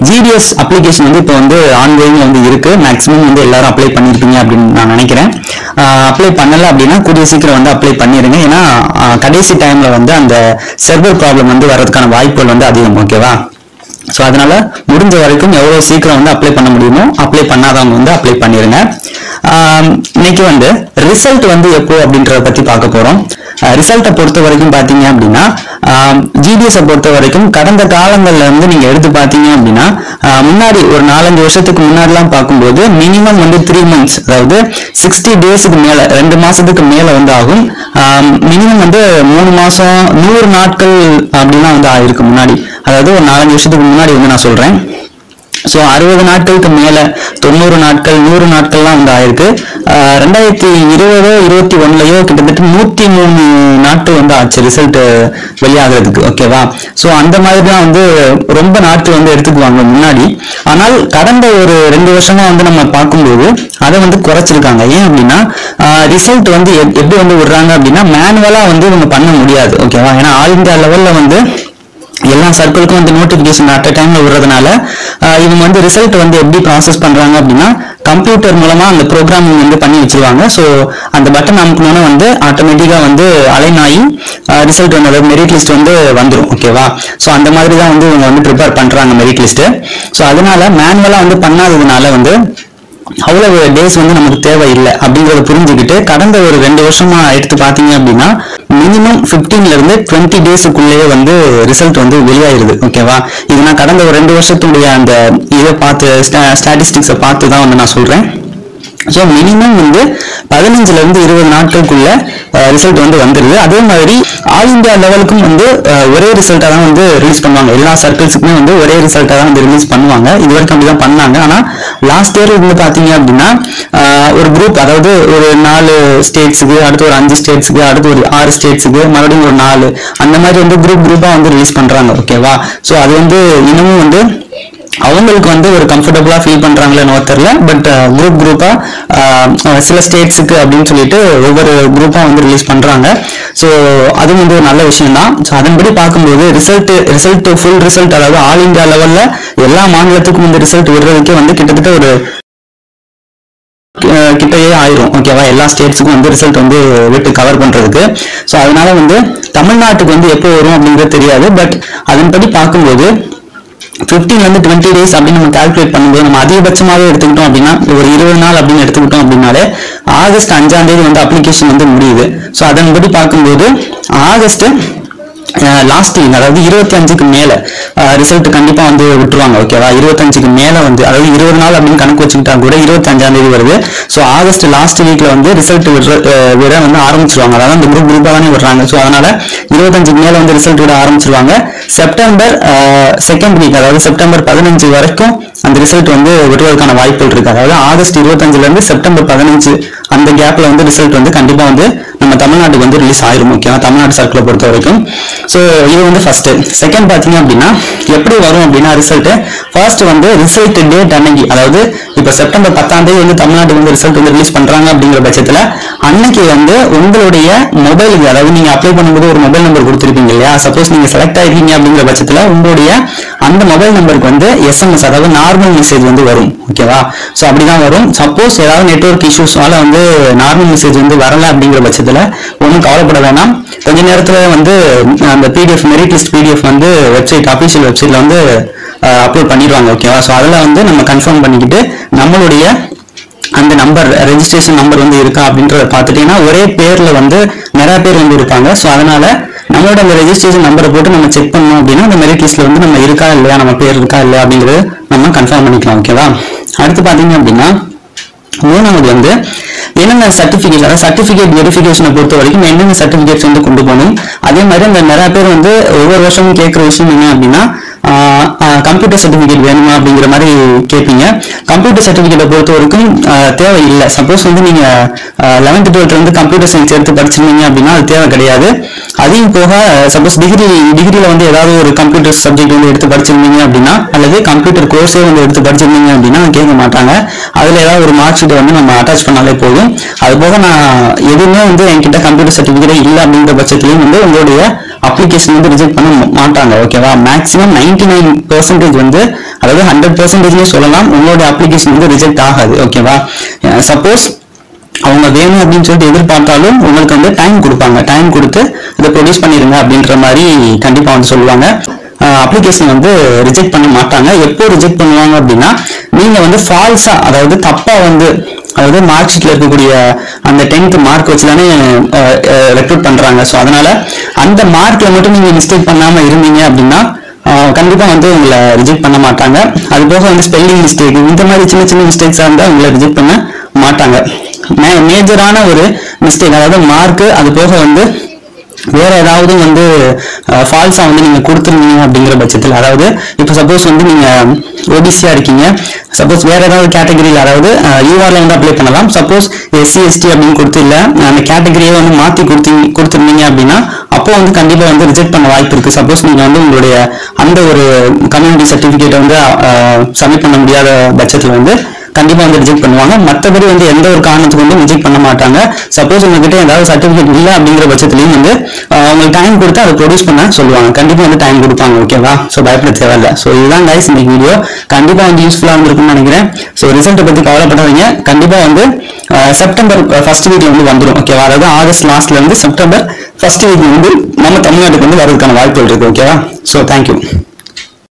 GDS application வந்து இப்போ வந்து ஆன்கோயிங் வந்து இருக்கு. மேக்ஸிமம் வந்து எல்லாரும் அப்ளை பண்ணிருப்பீங்க அப்படின்னு நான் நினைக்கிறேன். அப்ளை பண்ணல அப்படின்னா கூடிய சீக்கிரம் வந்து அப்ளை பண்ணிருங்க. ஏன்னா கடைசி டைம்ல வந்து அந்த சர்வர் ப்ராப்ளம் வந்து வர்றதுக்கான வாய்ப்புகள் வந்து அதிகம். ஓகேவா? ஸோ அதனால முடிஞ்ச வரைக்கும் எவ்வளவு சீக்கிரம் வந்து அப்ளை பண்ண முடியுமோ அப்ளை பண்ணாதவங்க வந்து அப்ளை பண்ணிருங்க. இன்னைக்கு வந்து ரிசல்ட் வந்து எப்போ அப்படின்றத பத்தி பார்க்க போறோம். ரிசல்ட்டை பொறுத்த வரைக்கும் பாத்தீங்க அப்படின்னா ஜிடிஎஸ் பொறுத்த வரைக்கும் கடந்த காலங்கள்ல வந்து நீங்க எடுத்து பாத்தீங்க அப்படின்னா முன்னாடி ஒரு 4-5 வருஷத்துக்கு முன்னாடிலாம் பார்க்கும்போது மினிமம் வந்து 3 months, அதாவது 60 டேஸுக்கு மேல 2 மாசத்துக்கு மேல வந்து ஆகும். மினிமம் வந்து 3 மாசம் 100 நாட்கள் அப்படின்னா வந்து ஆயிருக்கு முன்னாடி. அதாவது ஒரு 4-5 வருஷத்துக்கு முன்னாடி வந்து நான் சொல்றேன். ஸோ 60 நாட்களுக்கு மேல 90 நாட்கள் 100 நாட்கள்லாம் வந்து ஆயிருக்கு. 2020-21 கிட்டத்தட்ட 103 நாட்கள் வந்து ஆச்சு ரிசல்ட் வெளியாகிறதுக்கு. ஓகேவா? ஸோ அந்த மாதிரி தான் வந்து ரொம்ப நாட்கள் வந்து எடுத்துக்குவாங்க முன்னாடி. ஆனால் கடந்த ஒரு 2 வருஷமா வந்து நம்ம பார்க்கும்போது அதை வந்து குறைச்சிருக்காங்க. ஏன் அப்படின்னா ரிசல்ட் வந்து எப்படி வந்து விடுறாங்க அப்படின்னா மேனுவலா வந்து இவங்க பண்ண முடியாது. ஓகேவா? ஏன்னா ஆல் இந்தியா லெவல்ல வந்து எல்லா சர்க்கிளுக்கும் வந்து நோட்டிபிகேஷன் அட் டைம்ல விடுறதுனால இவங்க வந்து ரிசல்ட் வந்து எப்படி ப்ராசஸ் பண்றாங்க அப்படின்னா கம்ப்யூட்டர் மூலமா அந்த ப்ரோக்ராமிங் வந்து பண்ணி வச்சிருவாங்க. ஸோ அந்த பட்டன் அமுக்கணும்னா வந்து ஆட்டோமேட்டிக்கா வந்து அலைன் ஆகி ரிசல்ட் வந்து அதாவது மெரிட் லிஸ்ட் வந்து வந்துடும். ஓகேவா? ஸோ அந்த மாதிரி தான் வந்து இவங்க வந்து ப்ரிப்பேர் பண்றாங்க மெரிட் லிஸ்ட். ஸோ அதனால மேனுவலா வந்து பண்ணாததுனால வந்து அவ்வளவு டேஸ் வந்து நமக்கு தேவையில்லை அப்படிங்கறத புரிஞ்சுக்கிட்டு கடந்த ஒரு 2 வருஷமா எடுத்து பாத்தீங்க அப்படின்னா மினிமம் 15-20 டேஸுக்குள்ளேயே வந்து ரிசல்ட் வந்து வெளியாயிருது. ஓகேவா? இது நான் கடந்த ஒரு 2 வருஷத்துடைய அந்த இதை பார்த்து ஸ்டாட்டிஸ்டிக்ஸை பார்த்து தான் வந்து நான் சொல்றேன். ஸோ மினிமம் வந்து 15-20 நாட்களுக்குள்ள ரிசல்ட் வந்து வந்துருது. அதே மாதிரி ஆல் இந்தியா லெவலுக்கும் வந்து ஒரே ரிசல்ட்டா தான் வந்து ரிலீஸ் பண்ணுவாங்க. எல்லா சர்க்கிள்ஸுக்குமே வந்து ஒரே ரிசல்ட்டா தான் வந்து ரிலீஸ் பண்ணுவாங்க. இது வரைக்கும் அப்படிதான் பண்ணாங்க. ஆனா லாஸ்ட் இயர் வந்து பாத்தீங்க அப்படின்னா ஒரு குரூப், அதாவது ஒரு 4 ஸ்டேட்ஸுக்கு, அடுத்து ஒரு 5 ஸ்டேட்ஸுக்கு, அடுத்து ஒரு 6 ஸ்டேட்ஸுக்கு, மறுபடியும் ஒரு 4, அந்த மாதிரி வந்து குரூப்பா வந்து ரிலீஸ் பண்றாங்க. ஓகேவா? ஸோ அது வந்து இன்னமும் வந்து அவங்களுக்கு வந்து ஒரு கம்ஃபர்டபுளா ஃபீல் பண்றாங்களேன்னு தெரியல. பட் குரூப்பா சில ஸ்டேட்ஸுக்கு அப்படின்னு சொல்லிட்டு ஒவ்வொரு குரூப்பா வந்து ரிலீஸ் பண்றாங்க. ஸோ அதுவும் வந்து ஒரு நல்ல விஷயம் தான். ஸோ அதன்படி பார்க்கும்போது ரிசல்ட் ஃபுல் ரிசல்ட், அதாவது ஆல் இந்தியா லெவல்ல எல்லா மாநிலத்துக்கும் வந்து ரிசல்ட் விடுறதுக்கே வந்து கிட்டத்தட்ட ஒரு கிட்டயே ஆயிரும். ஓகேவா? எல்லா ஸ்டேட்ஸுக்கும் வந்து ரிசல்ட் வந்து விட்டு கவர் பண்றதுக்கு. ஸோ அதனால வந்து தமிழ்நாட்டுக்கு வந்து எப்போ வரும் அப்படிங்கிறது தெரியாது. பட் அதன்படி பார்க்கும்போது 15-20 டேஸ் அப்படின்னு நம்ம கால்குலேட் பண்ணும்போது நம்ம அதிகபட்சமாவே எடுத்துக்கிட்டோம் அப்படின்னா ஒரு 20 நாள் அப்படின்னு எடுத்துக்கிட்டோம் அப்படின்னாலே ஆகஸ்ட் 5ஆம் தேதி வந்து அப்ளிகேஷன் வந்து முடியுது. ஸோ அதன்படி பார்க்கும்போது ஆகஸ்ட் லாஸ்ட் வீக், அதாவது 25க்கு மேல ரிசல்ட் கண்டிப்பா வந்து விட்டுருவாங்க. ஓகேவா? 25க்கு மேல வந்து, அதாவது 20 நாள் அப்படின்னு கணக்கு வச்சுக்கிட்டா கூட 25ஆம் தேதி வருது. ஸோ ஆகஸ்ட் லாஸ்ட் வீக்ல வந்து ரிசல்ட் விட வந்து ஆரம்பிச்சிருவாங்க. அதாவது அந்த குரூப்பா தானே விடுறாங்க. ஸோ அதனால 25க்கு மேல வந்து ரிசல்ட் விட ஆரம்பிச்சிருவாங்க. செப்டம்பர் 2nd வீக், அதாவது செப்டம்பர் 15 வரைக்கும் அந்த ரிசல்ட் வந்து விடுவதற்கான வாய்ப்புகள் இருக்கு. அதாவது ஆகஸ்ட் 25ல இருந்து செப்டம்பர் 15 அந்த கேப்ல வந்து ரிசல்ட் வந்து கண்டிப்பா வந்து நம்ம தமிழ்நாட்டுக்கு வந்து ரிலீஸ் ஆயிரும். ஓகேவா? தமிழ்நாடு சர்க்கிளை பொறுத்த வரைக்கும். ஸோ இது வந்து ஃபர்ஸ்ட். செகண்ட் பாத்தீங்க அப்படின்னா எப்படி வரும் அப்படின்னா ரிசல்ட் ஃபர்ஸ்ட் வந்து ரிசல்ட் டேட் அன்னைக்கு, அதாவது இப்ப செப்டம்பர் 10ஆம் தேதி வந்து தமிழ்நாட்டுக்கு வந்து ரிசல்ட் வந்து ரிலீஸ் பண்றாங்க அப்படிங்கிற பட்சத்துல அன்னைக்கு வந்து உங்களுடைய மொபைலுக்கு, அதாவது நீங்க அப்ளை பண்ணும்போது ஒரு மொபைல் நம்பர் கொடுத்துருப்பீங்க இல்லையா? சப்போஸ் நீங்க செலக்ட் ஆயிருக்கீங்க அப்படிங்கிற பட்சத்துல உங்களுடைய அந்த மொபைல் நம்பருக்கு வந்து எஸ்எம்எஸ், அதாவது நார்மல் மெசேஜ் வந்து வரும். ஓகேவா? ஸோ அப்படிதான் வரும். சப்போஸ் ஏதாவது நெட்வொர்க் இஷ்யூஸ்னால வந்து நார்மல் மெசேஜ் வந்து வரல அப்படிங்கிற பட்சத்துல ஒன்றும் கவலைப்பட வேணாம். கொஞ்ச நேரத்துல வந்து அந்த பிடிஎஃப் மெரிட் லிஸ்ட் பிடிஎஃப் வந்து வெப்சைட், அபிஷியல் வெப்சைட்ல வந்து அப்லோட் பண்ணிடுவாங்க. ஓகேவா? ஸோ அதில் வந்து நம்ம கன்ஃபார்ம் பண்ணிக்கிட்டு நம்மளுடைய அந்த நம்பர், ரெஜிஸ்ட்ரேஷன் நம்பர் வந்து இருக்கா அப்படின்றத பார்த்துட்டீங்கன்னா ஒரே பேர்ல வந்து நிறைய பேர் வந்து இருப்பாங்க. ஸோ அதனால நம்மளோட அந்த ரெஜிஸ்ட்ரேஷன் நம்பரை போட்டு நம்ம செக் பண்ணோம் அப்படின்னா அந்த மெரிட் லிஸ்ட்ல வந்து நம்ம இருக்கா இல்லையா, நம்ம பேர் இருக்கா இல்லையா அப்படிங்கிறது நம்ம கன்ஃபார்ம் பண்ணிக்கலாம். ஓகேவா? அடுத்து பாத்தீங்க அப்படின்னா மூணாவது வந்து என்னென்ன சர்டிபிகேட், அதாவது சர்டிபிகேட் வெரிஃபிகேஷனை பொறுத்த வரைக்கும் என்னென்ன சர்டிபிகேட்ஸ் வந்து கொண்டு போகணும். அதே மாதிரி அந்த நிறைய பேர் வந்து ஒவ்வொரு வருஷமும் கேட்கிற விஷயம் என்ன அப்படின்னா கம்ப்யூட்டர் சர்டிபிகேட் வேணுமா அப்படிங்கிற மாதிரி கேட்பீங்க. கம்ப்யூட்டர் சர்டிபிகேட்டை பொறுத்த வரைக்கும் தேவை இல்லை. சப்போஸ் வந்து நீங்க 11th 12th வந்து கம்ப்யூட்டர் சயின்ஸ் எடுத்து படிச்சிருந்தீங்க அப்படின்னா அது தேவை கிடையாது. அதையும் போக சப்போஸ் டிகிரியில வந்து ஏதாவது ஒரு கம்ப்யூட்டர் சப்ஜெக்ட் வந்து எடுத்து படிச்சிருந்தீங்க அப்படின்னா, அல்லது கம்ப்யூட்டர் கோர்ஸே வந்து எடுத்து படிச்சிருந்தீங்க அப்படின்னா கேட்க மாட்டாங்க. அதுல ஏதாவது ஒரு மார்க் ஷீட் வந்து நம்ம அட்டாச் பண்ணாலே போதும். அது போக நான் எதுவுமே வந்து என்கிட்ட கம்ப்யூட்டர் சர்டிபிகேட் இல்லை அப்படிங்கிற பட்சத்திலையும் வந்து உங்களுடைய அப்ளிகேஷன் வந்து ரிஜெக்ட் பண்ண மாட்டாங்க. ஓகேவா? மேக்ஸிமம் 99% வந்து அதாவது 100% சொல்லலாம் உங்களோட அப்ளிகேஷன் வந்து ரிஜெக்ட் ஆகாது. ஓகேவா? சப்போஸ் அவங்க வேணும் அப்படின்னு சொல்லிட்டு எதிர்பார்த்தாலும் உங்களுக்கு வந்து டைம் கொடுப்பாங்க. டைம் கொடுத்து இதை ப்ரொடியூஸ் பண்ணிருங்க அப்படின்ற மாதிரி கண்டிப்பா வந்து சொல்லுவாங்க. அப்ளிகேஷன் வந்து ரிஜெக்ட் பண்ண மாட்டாங்க. எப்போ ரிஜெக்ட் பண்ணுவாங்க அப்படின்னா, நீங்க வந்து ஃபால்ஸா, அதாவது தப்பா வந்து, அதாவது மார்க் ஷீட்ல இருக்கக்கூடிய அந்த 10th மார்க் வச்சு தானே ரெக்ரூட் பண்றாங்க. ஸோ அதனால அந்த மார்க்ல மட்டும் நீங்க மிஸ்டேக் பண்ணாம இருந்தீங்க அப்படின்னா கண்டிப்பா வந்து உங்களை ரிஜெக்ட் பண்ண மாட்டாங்க. அது போக வந்து ஸ்பெல்லிங் மிஸ்டேக், இந்த மாதிரி சின்ன சின்ன மிஸ்டேக்ஸா இருந்தா உங்களை ரிஜெக்ட் பண்ண மாட்டாங்க. மேஜரான ஒரு மிஸ்டேக், அதாவது மார்க், அது போக வந்து வேற ஏதாவது வந்து ஃபால்ஸா வந்து நீங்க கொடுத்துருந்தீங்க அப்படிங்கிற பட்சத்தில், அதாவது இப்போ சப்போஸ் வந்து நீங்க ஓபிசியா இருக்கீங்க, சப்போஸ் வேற ஏதாவது கேட்டகரியில், அதாவது யூஆர்ல வந்து அப்ளை பண்ணலாம். சப்போஸ் எஸ்சி எஸ்டி அப்படின்னு கொடுத்து இல்ல அந்த கேட்டகரியை வந்து மாத்தி கொடுத்துருந்தீங்க அப்படின்னா அப்போ வந்து கண்டிப்பா வந்து ரிஜெக்ட் பண்ண வாய்ப்பு இருக்கு. சப்போஸ் நீங்க வந்து உங்களுடைய அந்த ஒரு கம்யூனிட்டி சர்டிபிகேட் வந்து சப்மிட் பண்ண முடியாத பட்சத்தில் வந்து கண்டிப்பா வந்து ரிஜெக்ட் பண்ணுவாங்க. மற்றபடி வந்து எந்த ஒரு காரணத்துக்கு வந்து ரிஜெக்ட் பண்ண மாட்டாங்க. சப்போஸ் உங்ககிட்ட ஏதாவது சர்டிபிகேட் இல்லை அப்படிங்கிற பட்சத்துலையும் வந்து உங்களுக்கு டைம் கொடுத்து அதை ப்ரொடியூஸ் பண்ண சொல்லுவாங்க. கண்டிப்பா வந்து டைம் கொடுப்பாங்க. ஓகேவா? ஸோ பயப்பட தேவையில்லை. ஸோ இதுதான் கைஸ் இந்த வீடியோ. கண்டிப்பா வந்து யூஸ்ஃபுல்லா இருந்திருக்கும்னு நினைக்கிறேன். ஸோ ரிசல்ட்டை பத்தி கவலைப்படாதீங்க. கண்டிப்பா வந்து செப்டம்பர் ஃபர்ஸ்ட் வீக்ல வந்து வந்துடும். ஓகேவா? அதாவது ஆகஸ்ட் லாஸ்ட்ல இருந்து செப்டம்பர் ஃபர்ஸ்ட் வீக் வந்து நம்ம தமிழ்நாட்டுக்கு வந்து வரதுக்கான வாய்ப்புகள் இருக்கு. ஓகேவா? So thank you.